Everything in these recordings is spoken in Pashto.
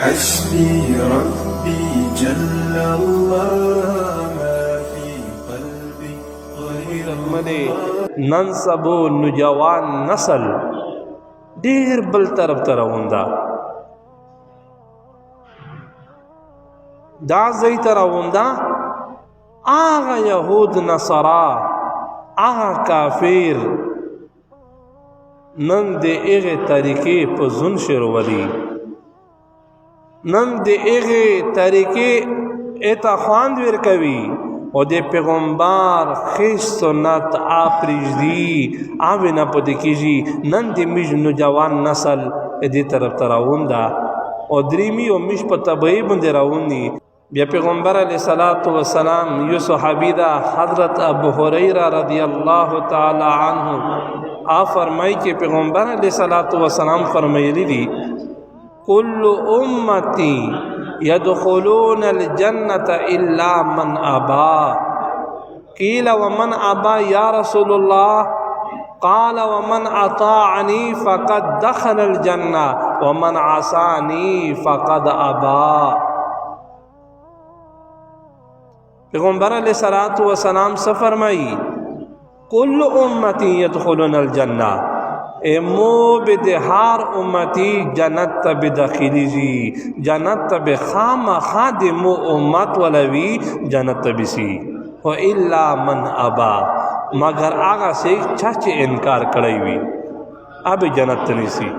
حسبي ربي جل الله ما في قلبي غير الله. نن سبو نوجوان نسل ډیر بل طرف ته روان ده، دا ځای ته روان ده. هغه یهود نصارا، هغه کافر نن د هغې طریقې په ځون شرولی، نن د هغې طریقې اته خواند ورکوي او د پیغمبر خیش سنت پرېږدي، هغې نه پاتې کېږي. نن د موږ نوجوان نسل دې طرف ته روان ده او دریمي او موږ په تبعې باندې روان دي. بیا پیغمبر علیه الصلاة والسلام یو صحابي ده حضرت ابو هریره رضی الله تعالی عنه فرمایي چې پیغمبر علیه الصلاة والسلام فرمایلی دي کل امتی يدخلون الجنة الا من ابا. قیل ومن ابا یا رسول الله؟ قال ومن اطاعنی فقد دخل الجنة ومن عصانی فقد ابا. پیغمبر علیہ الصلوۃ والسلام سے فرمائی کل امتی يدخلون الجنہ، امو بدہار امتی جنت تب داخلی جی، جنت تب خام خادم امت ولوی جنت تب سی و الا من ابا، مگر آغا سے چچ انکار کڑی وی اب جنت نیسی.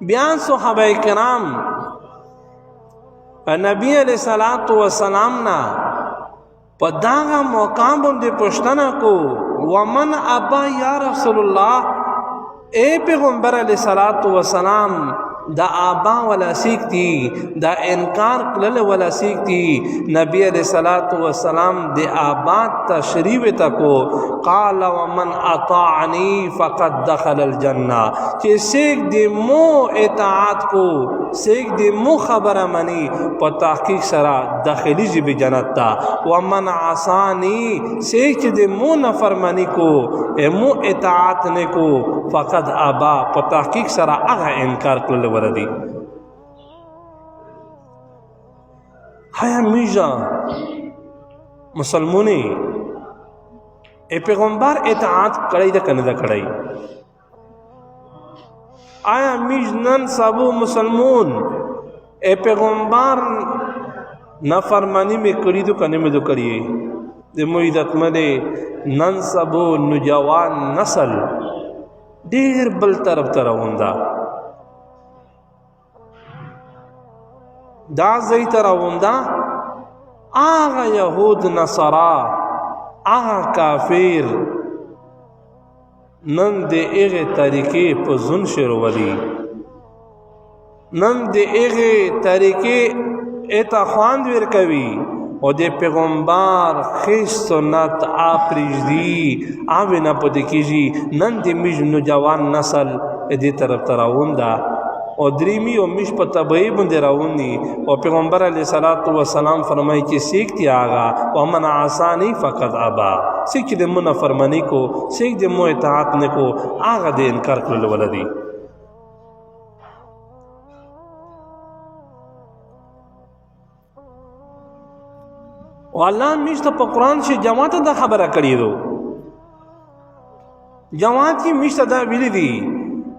بیان صحابہ کرام نبی علیہ الصلوۃ والسلام نا په داغه مقام باندې پوښتنه کو ومن ابا یا رسول الله، اے پیغمبر علیہ الصلوۃ والسلام دا آبا ولا سیکتی، دا انکار کړل ولا سیکتی. نبی علیہ الصلوۃ والسلام د آبا تشریح تکو قال ومن اطاعنی فقد دخل الجنہ، چې سیک د مو اطاعت کو، سیک د مو خبره منی په تحقیق سره داخلي جی به جنت تا. ومن عصانی، سیک چې د مو نفرمانی کو، مو اطاعت نه کو، فقد ابا، په تحقیق سره هغه انکار کړل وردی. هيا میجا مسلمونی اے پیغمبر اطاعت کړی ده کنه ده کړی؟ آیا میج نن سبو مسلمون اے پیغمبر نافرمانی میں کړی دو کنه میں دو کړی؟ د مو عزت مده نن سبو نوجوان نسل ډیر بل طرف ته روان ده، دا ځای ته روان ده. هغه یهود نصارا، هغه کافر نن د هغې طریقې په ځون شرولی، نن د هغې طریقې اته خواند ورکوي او د پیغمبر خیش سنت پرېږدي، هغې نه پاتې کېږي. نن د موږ نوجوان نسل دې طرف ته روان ده او دریمی او مش په تبعې باندې روان دي. او پیغمبر علیه الصلاۃ والسلام فرمایي چې سیکتی آغا ومن عصانی فقد ابا، سیک چې د مو نافرمانی کو، سیک د مو اطاعت نه کو، آغا د انکار کړل ولدي. او الله مشته په قرآن شي جماعت دا خبره کړی دو، جماعت کی مشته دا ویلی دی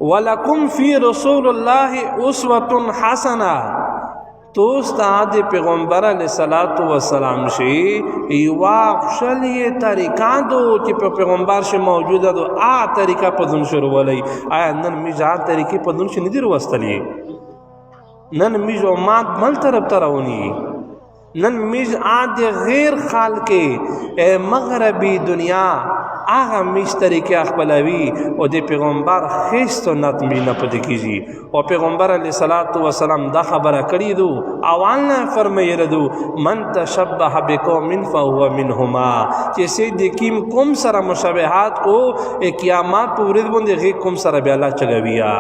وَلَكُمْ فِي رَسُولِ اللَّهِ أُسْوَةٌ حَسَنَةٌ. تو استاد پیغمبر علیہ الصلوۃ والسلام شي یوا خشلی طریقہ دو چې په پیغمبر شي موجوده دو، آ طریقہ په ځون شروع ولای. آیا نن میجا طریقې په ځون شي ندی وستلی؟ نن میجو مات بل طرف ته رواني، نن میج عاد غیر خالق مغربی دنیا آغا میش طریقه خپلوي او د پیغمبر خیش سنت می نه پدې کیږي. او پیغمبر علیه الصلاۃ والسلام دا خبره کړی دو، اول نه فرمایره دو من تشبه بقوم فهو منهما، چې سې د کیم کوم سره مشابهات کو قیامت په ورځ باندې غي کوم سره به الله چګویا.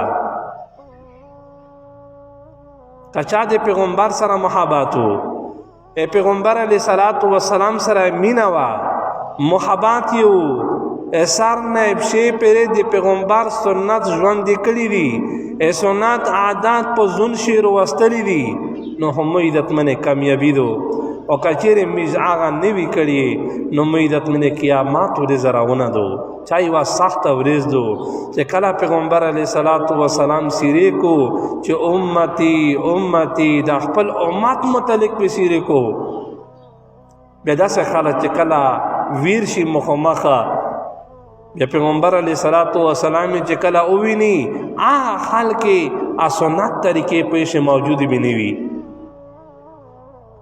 کچا د پیغمبر سره محباتو، پیغمبر علیه الصلاۃ والسلام سره مینا وا محبت یو سر نه پښې پرې د پیغمبر سنت ژوندې کړي دي سنت عادات په ځون شي وروستلي دي نو هم عزتمنې کامیابي دو او کچېرې میز هغه نه وي کړي نو عزتمنې قیامت ورځ راونه دو چا یوه سخته ورځ دو چې کله پیغمبر علیه صلات وسلام سیرې کو چې امتي امتي د خپل امت متعلق به سیرې کو بیا داسې خلک چې کله ویر شي مخامخه بیا پیغمبر علیه صلات وسلام چې کله وویني هغه خلک سنت طریقې پېښې موجودې به نه وي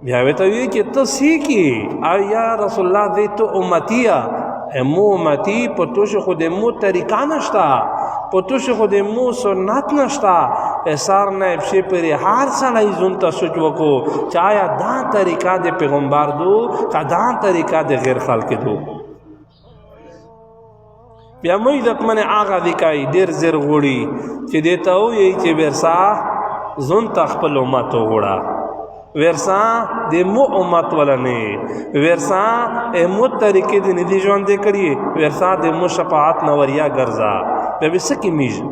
بیا ورته وایي چې ته سیکې او یا رسول الله دی ته امتیه مو امتی په توش خود مو طریقه نشتا په توش خود مو سنت نشتا سار نه پښې پرې هر سړی ځون ته سوچ وکړو چې آیا دا طریقه د پیغمبر دو که دا طریقه د غیر خلق دو بیا مو عزتمن هغه دی کوي ډېر زر غوړي چې دې ته وایي چې ورسا ځون ته خپل امت وغوړه ورسا د مو امت ولنه ورسا مو طریقې د ندی ژوند کړي ورسا د مو شفاعت نوریا ګرځا به سکی میږي